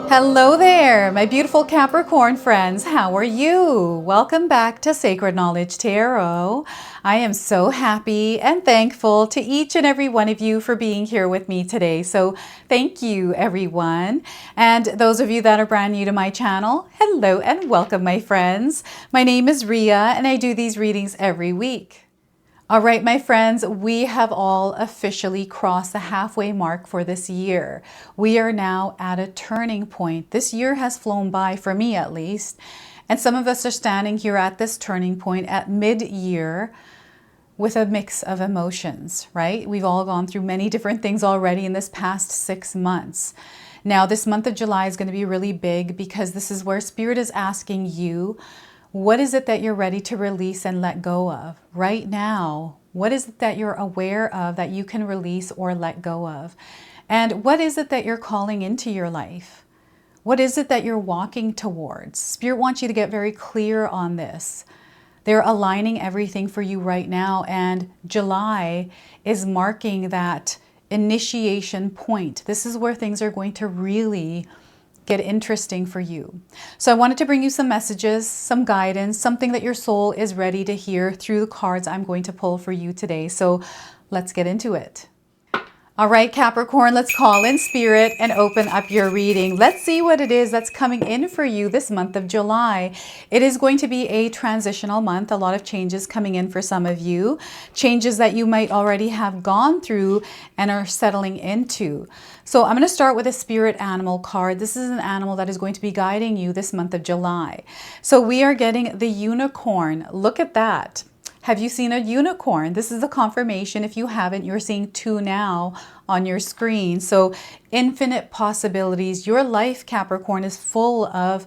Hello there, my beautiful Capricorn friends. How are you? Welcome back to Sacred Knowledge Tarot. I am so happy and thankful to each and every one of you for being here with me today. So thank you, everyone. And those of you that are brand new to my channel, hello and welcome, my friends. My name is Ria and I do these readings every week. All right, my friends, we have all officially crossed the halfway mark for this year. We are now at a turning point. This year has flown by, for me at least, and some of us are standing here at this turning point at mid-year with a mix of emotions, right? We've all gone through many different things already in this past 6 months. Now, this month of July is going to be really big because this is where Spirit is asking you, what is it that you're ready to release and let go of right now? What is it that you're aware of that you can release or let go of? And what is it that you're calling into your life? What is it that you're walking towards? Spirit wants you to get very clear on this. They're aligning everything for you right now, and July is marking that initiation point. This is where things are going to really get interesting for you. So I wanted to bring you some messages, some guidance, something that your soul is ready to hear through the cards I'm going to pull for you today. So let's get into it. All right, Capricorn, let's call in Spirit and open up your reading. Let's see what it is that's coming in for you this month of July. It is going to be a transitional month, a lot of changes coming in for some of you, changes that you might already have gone through and are settling into. So I'm going to start with a spirit animal card. This is an animal that is going to be guiding you this month of July. So we are getting the unicorn. Look at that. Have you seen a unicorn? This is a confirmation. If you haven't, you're seeing 2 now on your screen. So infinite possibilities. Your life, Capricorn, is full of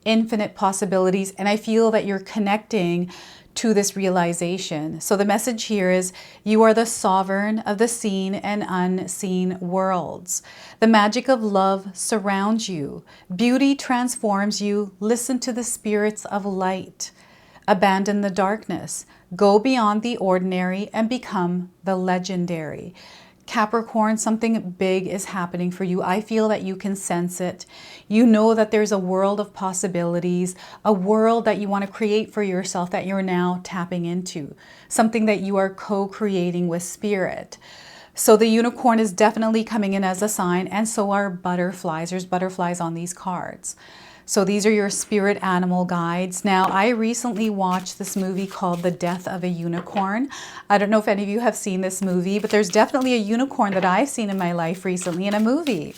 infinite possibilities. And I feel that you're connecting to this realization. So the message here is you are the sovereign of the seen and unseen worlds. The magic of love surrounds you. Beauty transforms you. Listen to the spirits of light. Abandon the darkness. Go beyond the ordinary and become the legendary. Capricorn, something big is happening for you. I feel that you can sense it. You know that there's a world of possibilities, a world that you want to create for yourself that you're now tapping into, something that you are co-creating with Spirit. So the unicorn is definitely coming in as a sign, and so are butterflies. There's butterflies on these cards. So these are your spirit animal guides. Now, I recently watched this movie called The Death of a Unicorn. I don't know if any of you have seen this movie, but there's definitely a unicorn that I've seen in my life recently in a movie.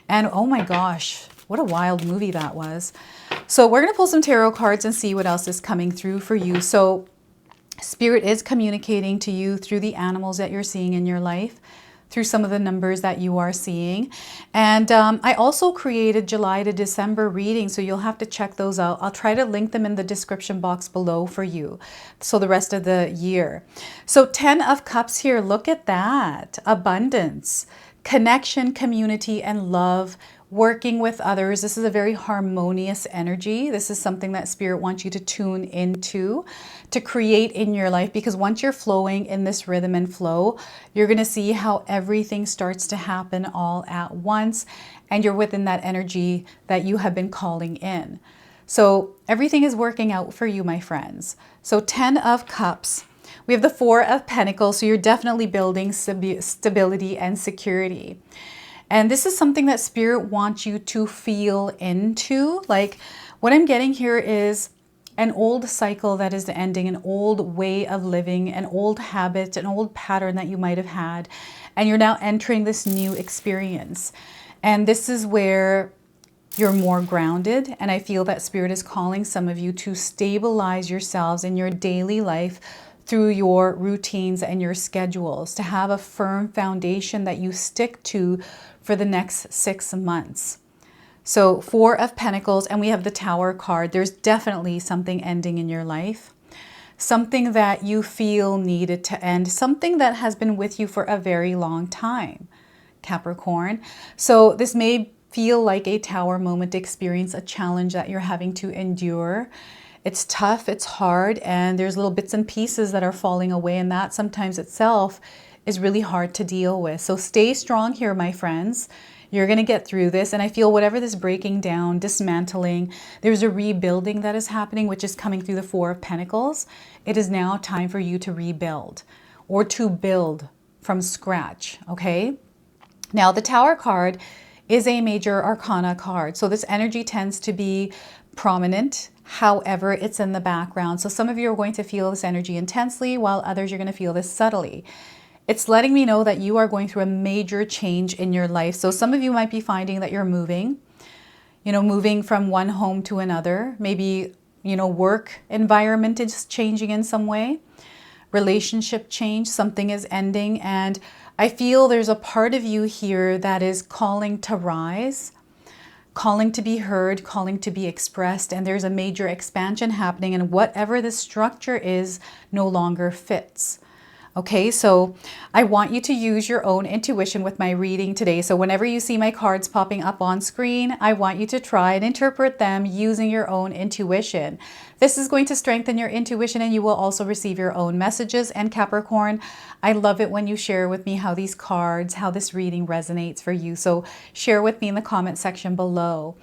And oh my gosh, what a wild movie that was. So we're going to pull some tarot cards and see what else is coming through for you. So Spirit is communicating to you through the animals that you're seeing in your life, through some of the numbers that you are seeing. And I also created July to December readings, so you'll have to check those out. I'll try to link them in the description box below for you, so the rest of the year. So 10 of Cups here, look at that. Abundance, connection, community, and love. Working with others. This is a very harmonious energy. This is something that Spirit wants you to tune into, to create in your life, because once you're flowing in this rhythm and flow, you're going to see how everything starts to happen all at once, and you're within that energy that you have been calling in. So everything is working out for you, my friends. So 10 of Cups. We have the 4 of Pentacles, so you're definitely building stability and security. And this is something that Spirit wants you to feel into. Like, what I'm getting here is an old cycle that is ending, an old way of living, an old habit, an old pattern that you might have had. And you're now entering this new experience. And this is where you're more grounded. And I feel that Spirit is calling some of you to stabilize yourselves in your daily life through your routines and your schedules, to have a firm foundation that you stick to for the next 6 months. So 4 of Pentacles, and we have the Tower card. There's definitely something ending in your life, something that you feel needed to end, something that has been with you for a very long time, Capricorn. So this may feel like a Tower moment experience, a challenge that you're having to endure. It's tough, it's hard, and there's little bits and pieces that are falling away, and that sometimes itself is really hard to deal with. So stay strong here, my friends. You're going to get through this. And I feel whatever this breaking down, dismantling, there's a rebuilding that is happening, which is coming through the Four of Pentacles. It is now time for you to rebuild or to build from scratch, okay? Now, the Tower card is a major arcana card. So this energy tends to be prominent. However, it's in the background. So some of you are going to feel this energy intensely, while others you're going to feel this subtly. It's letting me know that you are going through a major change in your life. So some of you might be finding that you're moving, moving from one home to another. Maybe, work environment is changing in some way. Relationship change, something is ending. And I feel there's a part of you here that is calling to rise, calling to be heard, calling to be expressed. And there's a major expansion happening, and whatever the structure is no longer fits. Okay, so I want you to use your own intuition with my reading today. So whenever you see my cards popping up on screen, I want you to try and interpret them using your own intuition. This is going to strengthen your intuition, and you will also receive your own messages. And Capricorn, I love it when you share with me how these cards, how this reading resonates for you. So share with me in the comment section below.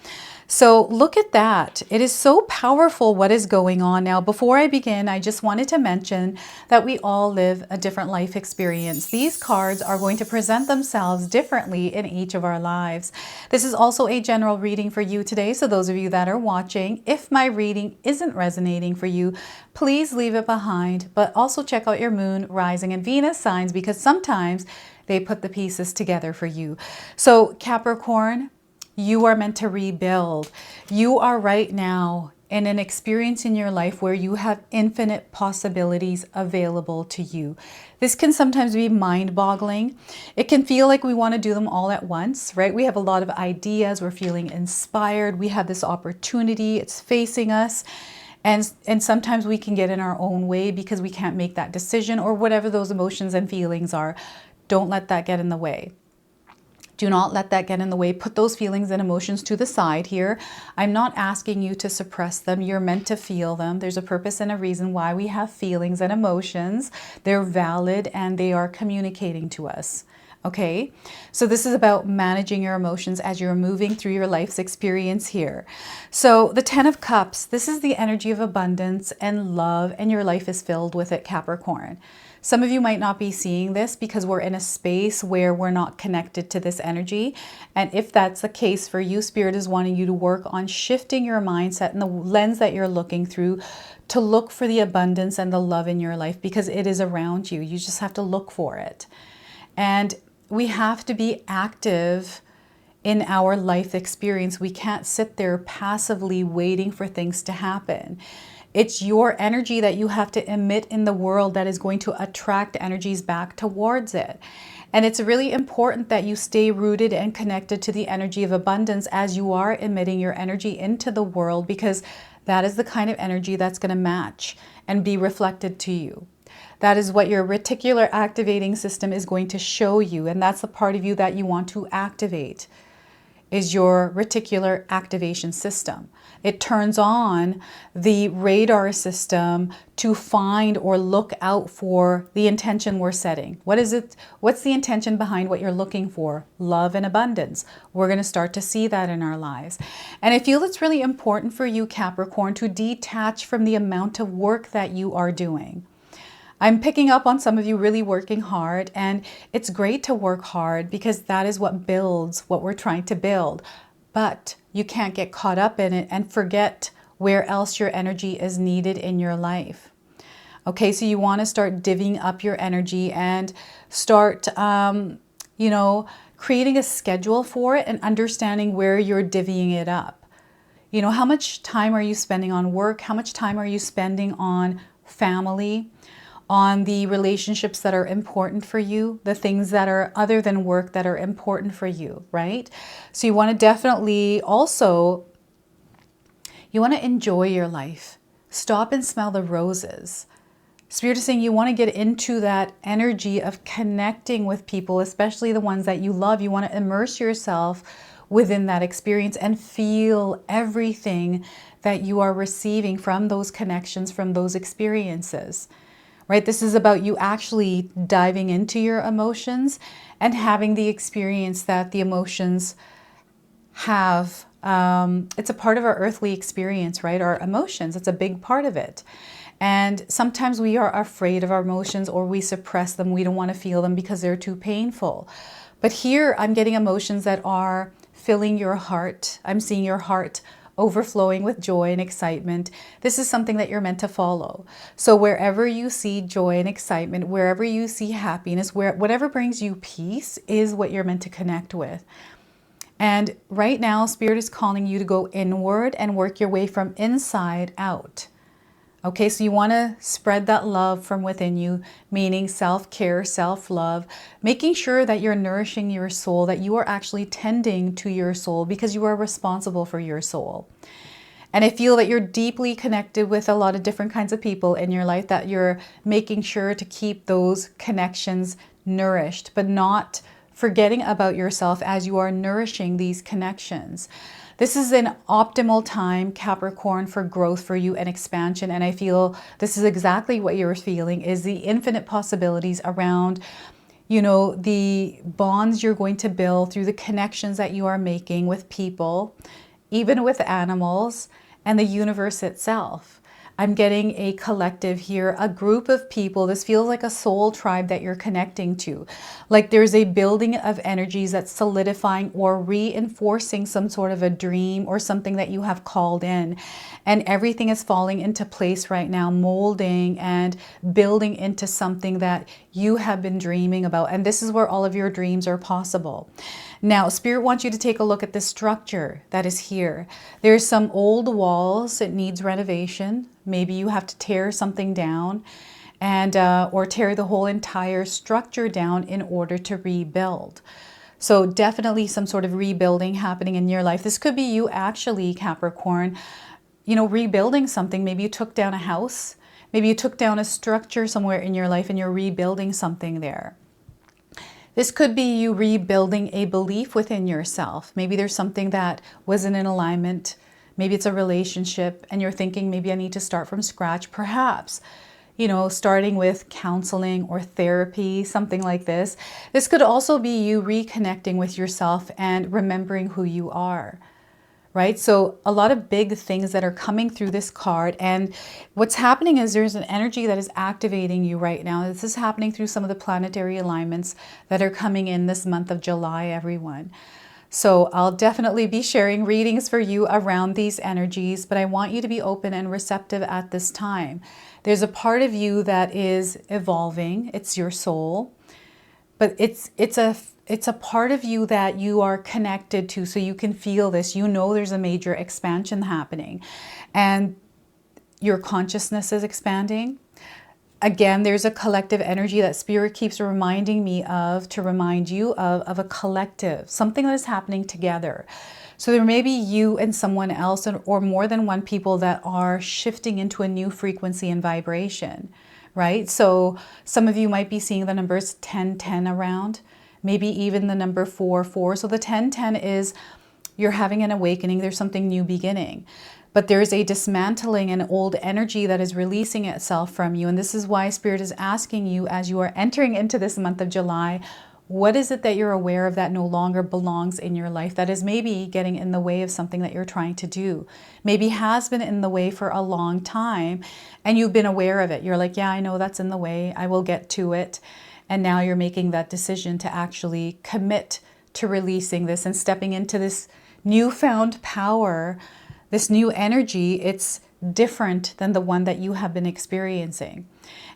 So look at that. It is so powerful what is going on. Now, before I begin, I just wanted to mention that we all live a different life experience. These cards are going to present themselves differently in each of our lives. This is also a general reading for you today. So those of you that are watching, if my reading isn't resonating for you, please leave it behind. But also check out your moon, rising, and Venus signs, because sometimes they put the pieces together for you. So Capricorn, you are meant to rebuild. You are right now in an experience in your life where you have infinite possibilities available to you. This can sometimes be mind-boggling. It can feel like we want to do them all at once, right? We have a lot of ideas. We're feeling inspired. We have this opportunity. It's facing us. And sometimes we can get in our own way because we can't make that decision, or whatever those emotions and feelings are. Don't let that get in the way. Do not let that get in the way. Put those feelings and emotions to the side here. I'm not asking you to suppress them. You're meant to feel them. There's a purpose and a reason why we have feelings and emotions. They're valid and they are communicating to us. Okay, so this is about managing your emotions as you're moving through your life's experience here. So the 10 of Cups, this is the energy of abundance and love, and your life is filled with it, Capricorn. Some of you might not be seeing this because we're in a space where we're not connected to this energy. And if that's the case for you, Spirit is wanting you to work on shifting your mindset and the lens that you're looking through to look for the abundance and the love in your life, because it is around you. You just have to look for it. And we have to be active in our life experience. We can't sit there passively waiting for things to happen. It's your energy that you have to emit in the world that is going to attract energies back towards it. And it's really important that you stay rooted and connected to the energy of abundance as you are emitting your energy into the world, because that is the kind of energy that's going to match and be reflected to you. That is what your reticular activating system is going to show you. And that's the part of you that you want to activate, is your reticular activation system. It turns on the radar system to find or look out for the intention we're setting. What is it? What's the intention behind what you're looking for? Love and abundance. We're going to start to see that in our lives. And I feel it's really important for you, Capricorn, to detach from the amount of work that you are doing. I'm picking up on some of you really working hard, and it's great to work hard because that is what builds what we're trying to build. But you can't get caught up in it and forget where else your energy is needed in your life. Okay, so you want to start divvying up your energy and start, creating a schedule for it and understanding where you're divvying it up. How much time are you spending on work? How much time are you spending on family? On the relationships that are important for you, the things that are other than work that are important for you, right? So you want to definitely also, you want to enjoy your life. Stop and smell the roses. Spirit is saying you want to get into that energy of connecting with people, especially the ones that you love. You want to immerse yourself within that experience and feel everything that you are receiving from those connections, from those experiences. right? This is about you actually diving into your emotions and having the experience that the emotions have. It's a part of our earthly experience, right? Our emotions, it's a big part of it. And sometimes we are afraid of our emotions, or we suppress them. We don't want to feel them because they're too painful. But here I'm getting emotions that are filling your heart. I'm seeing your heart overflowing with joy and excitement. This is something that you're meant to follow. So wherever you see joy and excitement, wherever you see happiness, whatever brings you peace is what you're meant to connect with. And right now, Spirit is calling you to go inward and work your way from inside out. Okay, so you want to spread that love from within you, meaning self-care, self-love, making sure that you're nourishing your soul, that you are actually tending to your soul, because you are responsible for your soul. And I feel that you're deeply connected with a lot of different kinds of people in your life, that you're making sure to keep those connections nourished, but not forgetting about yourself as you are nourishing these connections. This is an optimal time, Capricorn, for growth for you and expansion. And I feel this is exactly what you're feeling, is the infinite possibilities around, you know, the bonds you're going to build through the connections that you are making with people, even with animals, and the universe itself. I'm getting a collective here, a group of people. This feels like a soul tribe that you're connecting to. Like there's a building of energies that's solidifying or reinforcing some sort of a dream or something that you have called in. And everything is falling into place right now, molding and building into something that you have been dreaming about. And this is where all of your dreams are possible. Now, Spirit wants you to take a look at the structure that is here. There's some old walls that needs renovation. Maybe you have to tear something down and or tear the whole entire structure down in order to rebuild. So definitely some sort of rebuilding happening in your life. This could be you actually, Capricorn, you know, rebuilding something. Maybe you took down a house. Maybe you took down a structure somewhere in your life and you're rebuilding something there. This could be you rebuilding a belief within yourself. Maybe there's something that wasn't in alignment. Maybe it's a relationship and you're thinking, maybe I need to start from scratch. Perhaps, you know, starting with counseling or therapy, something like this. This could also be you reconnecting with yourself and remembering who you are. Right? So a lot of big things that are coming through this card. And what's happening is there's an energy that is activating you right now. This is happening through some of the planetary alignments that are coming in this month of July, everyone. So I'll definitely be sharing readings for you around these energies, but I want you to be open and receptive at this time. There's a part of you that is evolving. It's your soul, but it's a part of you that you are connected to, so you can feel this. You know there's a major expansion happening and your consciousness is expanding. Again, there's a collective energy that Spirit keeps reminding me of, to remind you of a collective, something that is happening together. So there may be you and someone else, or more than one people that are shifting into a new frequency and vibration, right? So some of you might be seeing the numbers 1010 around. Maybe even the number 44. So the 1010 is you're having an awakening. There's something new beginning. But there's a dismantling and old energy that is releasing itself from you. And this is why Spirit is asking you, as you are entering into this month of July, what is it that you're aware of that no longer belongs in your life, that is maybe getting in the way of something that you're trying to do? Maybe has been in the way for a long time and you've been aware of it. You're like, yeah, I know that's in the way. I will get to it. And now you're making that decision to actually commit to releasing this and stepping into this newfound power, this new energy. It's different than the one that you have been experiencing.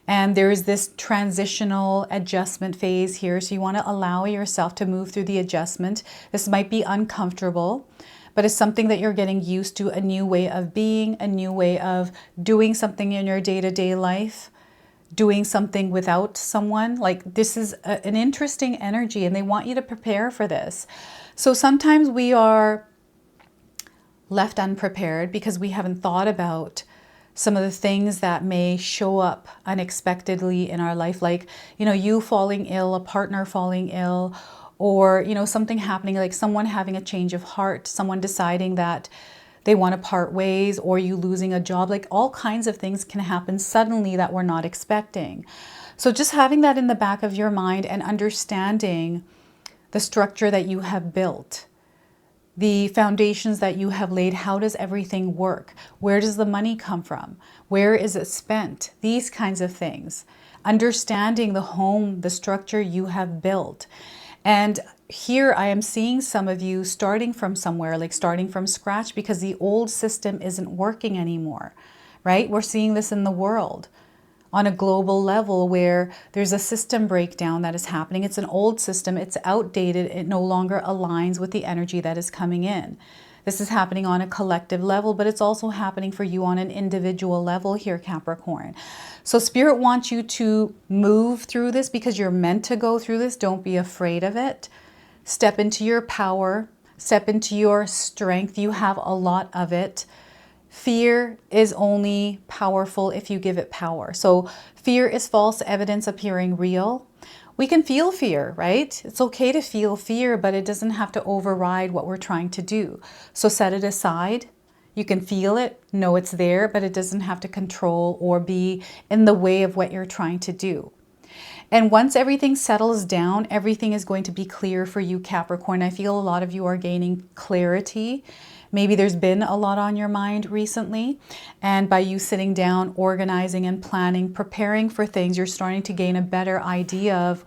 And there is this transitional adjustment phase here. So you want to allow yourself to move through the adjustment. This might be uncomfortable, but it's something that you're getting used to, a new way of being, a new way of doing something in your day-to-day life, doing something without someone. Like this is an interesting energy and they want you to prepare for this. So sometimes we are left unprepared because we haven't thought about some of the things that may show up unexpectedly in our life, like, you know, you falling ill, a partner falling ill, or, you know, something happening, like someone having a change of heart, someone deciding that they want to part ways, or you losing a job. Like all kinds of things can happen suddenly that we're not expecting. So just having that in the back of your mind and understanding the structure that you have built, the foundations that you have laid. How does everything work? Where does the money come from? Where is it spent? These kinds of things. Understanding the home, the structure you have built. And here I am seeing some of you starting from somewhere, like starting from scratch, because the old system isn't working anymore, right? We're seeing this in the world on a global level where there's a system breakdown that is happening. It's an old system. It's outdated. It no longer aligns with the energy that is coming in. This is happening on a collective level, but it's also happening for you on an individual level here, Capricorn. So Spirit wants you to move through this because you're meant to go through this. Don't be afraid of it. Step into your power. Step into your strength. You have a lot of it. Fear is only powerful if you give it power. So fear is false evidence appearing real. We can feel fear, right? It's okay to feel fear, but it doesn't have to override what we're trying to do. So set it aside. You can feel it, know it's there, but it doesn't have to control or be in the way of what you're trying to do. And once everything settles down, everything is going to be clear for you, Capricorn. I feel a lot of you are gaining clarity. Maybe there's been a lot on your mind recently, and by you sitting down, organizing and planning, preparing for things, you're starting to gain a better idea of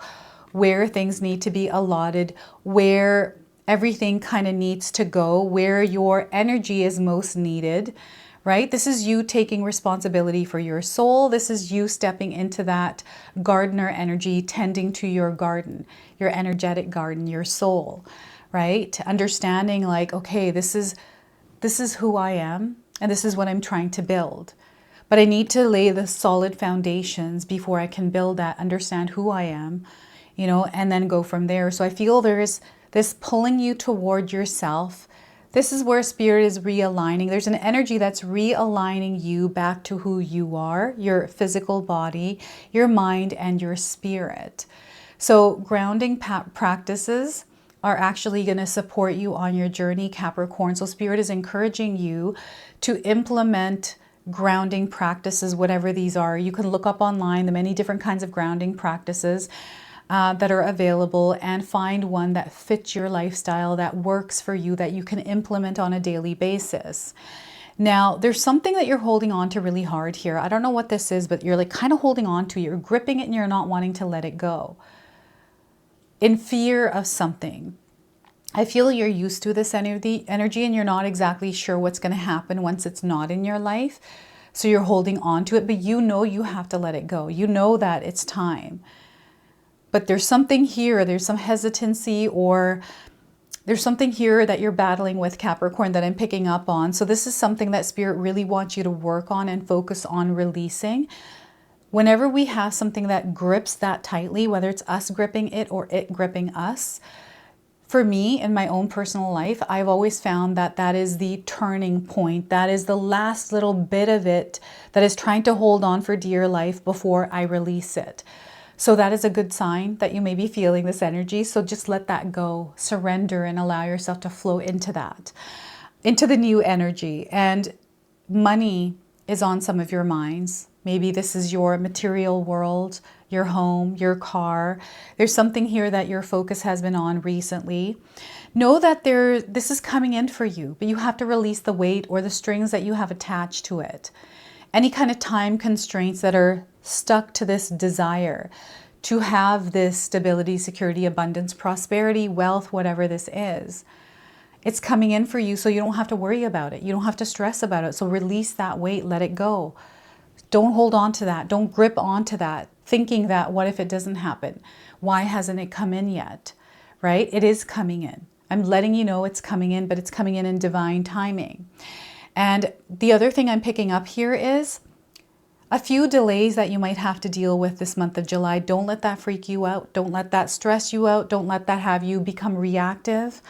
where things need to be allotted, where everything kind of needs to go, where your energy is most needed, right? This is you taking responsibility for your soul. This is you stepping into that gardener energy, tending to your garden, your energetic garden, your soul, right? Understanding like, okay, this is who I am, and this is what I'm trying to build. But I need to lay the solid foundations before I can build that, understand who I am, you know, and then go from there. So I feel there's this pulling you toward yourself. This is where Spirit is realigning. There's an energy that's realigning you back to who you are, your physical body, your mind, and your spirit. So grounding practices are actually going to support you on your journey, Capricorn. So Spirit is encouraging you to implement grounding practices, whatever these are. You can look up online the many different kinds of grounding practices that are available and find one that fits your lifestyle, that works for you, that you can implement on a daily basis. Now, there's something that you're holding on to really hard here. I don't know what this is, but you're like kind of holding on to it. You're gripping it and you're not wanting to let it go. In fear of something. I feel you're used to this energy and you're not exactly sure what's going to happen once it's not in your life. So you're holding on to it, but you know you have to let it go. You know that it's time. But there's something here, there's some hesitancy, or there's something here that you're battling with, Capricorn, that I'm picking up on. So this is something that Spirit really wants you to work on and focus on releasing. Whenever we have something that grips that tightly, whether it's us gripping it or it gripping us, for me, in my own personal life, I've always found that that is the turning point. That is the last little bit of it that is trying to hold on for dear life before I release it. So that is a good sign that you may be feeling this energy. So just let that go, surrender, and allow yourself to flow into that, into the new energy. And money is on some of your minds. Maybe this is your material world, your home, your car. There's something here that your focus has been on recently. Know that this is coming in for you, but you have to release the weight or the strings that you have attached to it. Any kind of time constraints that are stuck to this desire to have this stability, security, abundance, prosperity, wealth, whatever this is. It's coming in for you, so you don't have to worry about it. You don't have to stress about it. So release that weight, let it go. Don't hold on to that. Don't grip onto that, thinking that what if it doesn't happen? Why hasn't it come in yet? Right? It is coming in. I'm letting you know it's coming in, but it's coming in divine timing. And the other thing I'm picking up here is a few delays that you might have to deal with this month of July. Don't let that freak you out. Don't let that stress you out. Don't let that have you become reactive,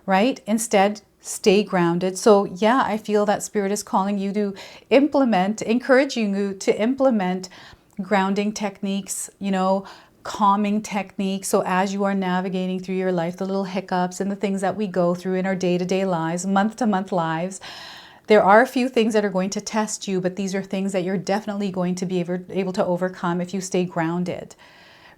right? Instead, stay grounded. So yeah, I feel that Spirit is calling you to implement, encouraging you to implement grounding techniques, you know, calming technique. So as you are navigating through your life, the little hiccups and the things that we go through in our day-to-day lives, month-to-month lives, there are a few things that are going to test you, but these are things that you're definitely going to be able to overcome if you stay grounded,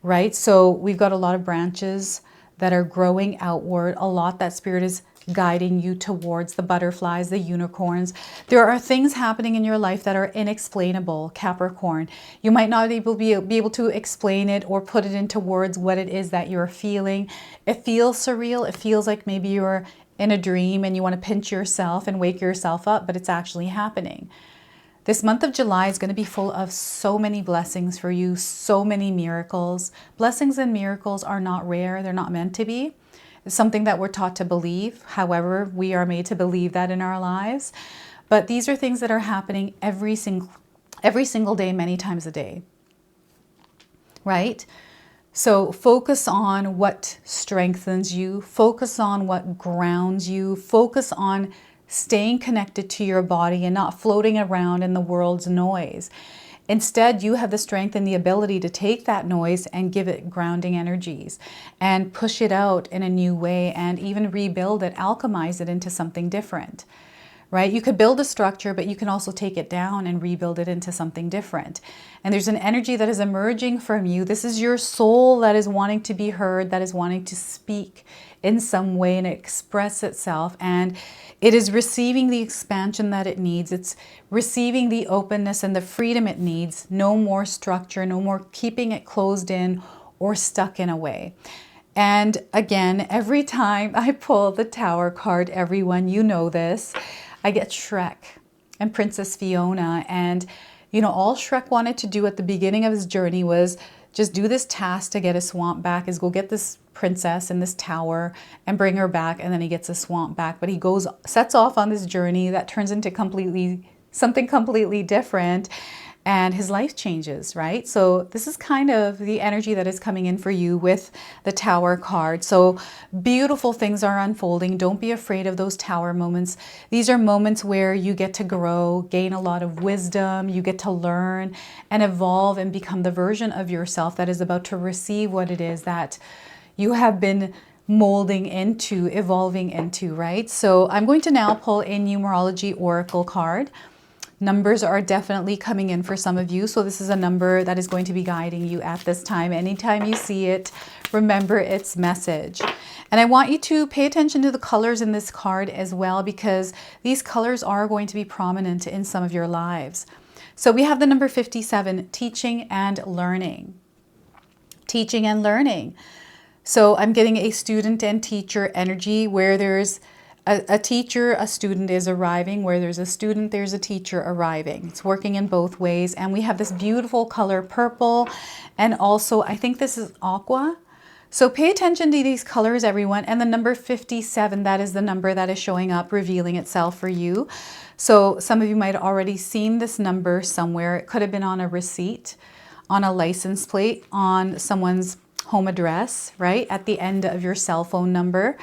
right? So we've got a lot of branches that are growing outward, a lot that Spirit is guiding you towards, the butterflies, the unicorns. There are things happening in your life that are inexplainable, Capricorn. You might not be able to explain it or put it into words what it is that you're feeling. It feels surreal. It feels like maybe you're in a dream and you want to pinch yourself and wake yourself up, but it's actually happening. This month of July is going to be full of so many blessings for you, so many miracles. Blessings and miracles are not rare. They're not meant to be. It's something that we're taught to believe. However, we are made to believe that in our lives. But these are things that are happening every single day, many times a day, right? So focus on what strengthens you. Focus on what grounds you. Focus on staying connected to your body and not floating around in the world's noise. Instead, you have the strength and the ability to take that noise and give it grounding energies and push it out in a new way and even rebuild it, alchemize it into something different, right? You could build a structure, but you can also take it down and rebuild it into something different. And there's an energy that is emerging from you. This is your soul that is wanting to be heard, that is wanting to speak in some way and express itself. And it is receiving the expansion that it needs. It's receiving the openness and the freedom it needs. No more structure, no more keeping it closed in or stuck in a way. And again, every time I pull the Tower card, everyone, you know this, I get Shrek and Princess Fiona. And, you know, all Shrek wanted to do at the beginning of his journey was just do this task to get a swamp back, is go get this princess in this tower and bring her back, and then he gets a swamp back. But he sets off on this journey that turns into something completely different, and his life changes, right? So this is kind of the energy that is coming in for you with the Tower card. So beautiful things are unfolding. Don't be afraid of those Tower moments. These are moments where you get to grow, gain a lot of wisdom, you get to learn and evolve and become the version of yourself that is about to receive what it is that you have been molding into, evolving into, right? So I'm going to now pull a numerology oracle card. Numbers are definitely coming in for some of you. So this is a number that is going to be guiding you at this time. Anytime you see it, remember its message. And I want you to pay attention to the colors in this card as well, because these colors are going to be prominent in some of your lives. So we have the number 57, teaching and learning. Teaching and learning. So I'm getting a student and teacher energy where there's a teacher, a student is arriving. Where there's a student, there's a teacher arriving. It's working in both ways. And we have this beautiful color purple. And also, I think this is aqua. So pay attention to these colors, everyone. And the number 57, that is the number that is showing up, revealing itself for you. So some of you might have already seen this number somewhere. It could have been on a receipt, on a license plate, on someone's home address, right? At the end of your cell phone number.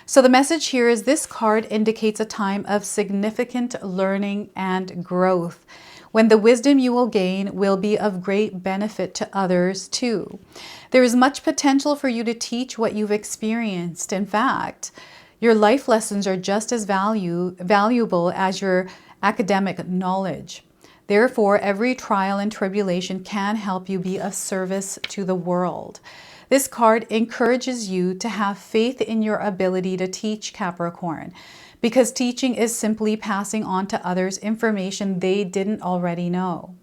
So the message here is this card indicates a time of significant learning and growth, when the wisdom you will gain will be of great benefit to others too. There is much potential for you to teach what you've experienced. In fact, your life lessons are just as valuable as your academic knowledge. Therefore, every trial and tribulation can help you be of service to the world. This card encourages you to have faith in your ability to teach, Capricorn, because teaching is simply passing on to others information they didn't already know.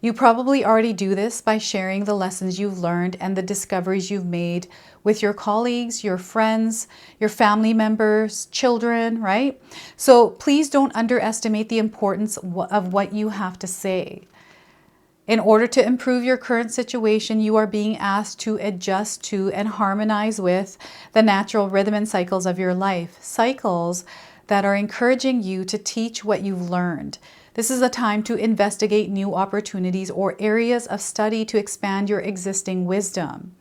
You probably already do this by sharing the lessons you've learned and the discoveries you've made with your colleagues, your friends, your family members, children, right? So please don't underestimate the importance of what you have to say. In order to improve your current situation, you are being asked to adjust to and harmonize with the natural rhythm and cycles of your life. Cycles that are encouraging you to teach what you've learned. This is a time to investigate new opportunities or areas of study to expand your existing wisdom.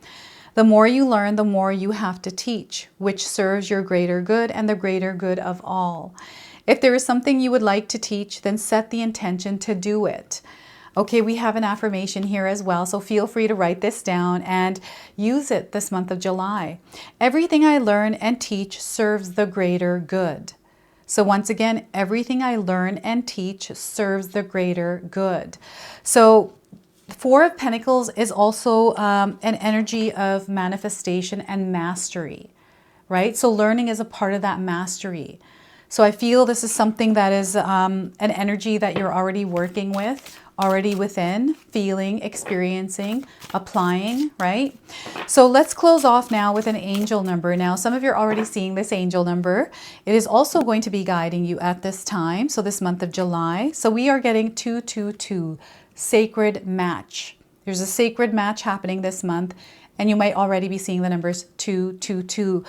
The more you learn, the more you have to teach, which serves your greater good and the greater good of all. If there is something you would like to teach, then set the intention to do it. Okay, we have an affirmation here as well, so feel free to write this down and use it this month of July. Everything I learn and teach serves the greater good. So once again, everything I learn and teach serves the greater good. So Four of Pentacles is also an energy of manifestation and mastery, right? So learning is a part of that mastery. So I feel this is something that is an energy that you're already working with, already within, feeling, experiencing, applying, right? So let's close off now with an angel number. Now, some of you are already seeing this angel number. It is also going to be guiding you at this time, so this month of July. So we are getting 222, sacred match. There's a sacred match happening this month, and you might already be seeing the numbers 222.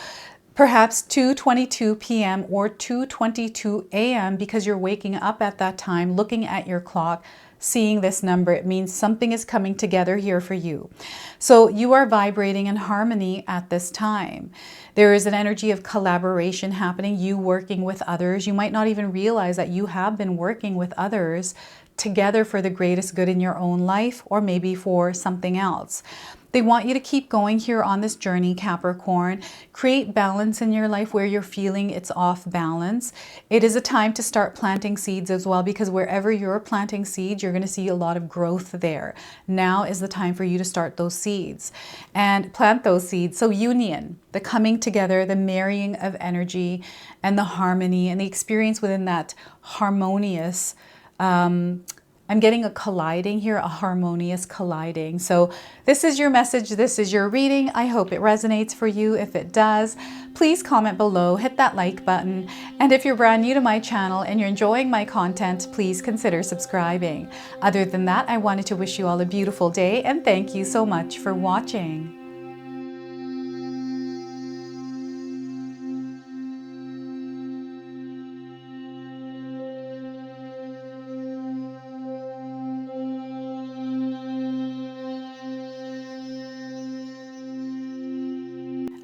Perhaps 2:22 p.m. or 2:22 a.m. because you're waking up at that time, looking at your clock, seeing this number. It means something is coming together here for you. So you are vibrating in harmony at this time. There is an energy of collaboration happening, you working with others. You might not even realize that you have been working with others together for the greatest good in your own life, or maybe for something else. They want you to keep going here on this journey, Capricorn. Create balance in your life where you're feeling it's off balance. It is a time to start planting seeds as well, because wherever you're planting seeds, you're going to see a lot of growth there. Now is the time for you to start those seeds and plant those seeds. So union, the coming together, the marrying of energy and the harmony and the experience within that harmonious I'm getting a colliding here, a harmonious colliding. So this is your message. This is your reading. I hope it resonates for you. If it does, please comment below, hit that like button. And if you're brand new to my channel and you're enjoying my content, please consider subscribing. Other than that, I wanted to wish you all a beautiful day and thank you so much for watching.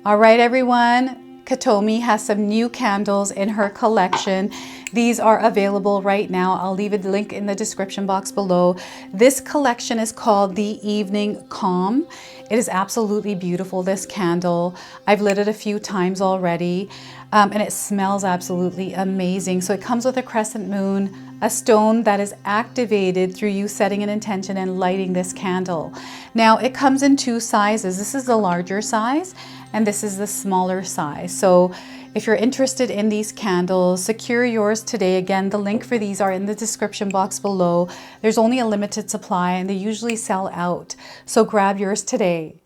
All right, everyone, Katomi has some new candles in her collection. These are available right now. I'll leave a link in the description box below. This collection is called the Evening Calm. It is absolutely beautiful, this candle. I've lit it a few times already, and it smells absolutely amazing. So it comes with a crescent moon, a stone that is activated through you setting an intention and lighting this candle. Now, it comes in two sizes. This is the larger size, and this is the smaller size. So if you're interested in these candles, secure yours today. Again, the link for these are in the description box below. There's only a limited supply and they usually sell out. So grab yours today.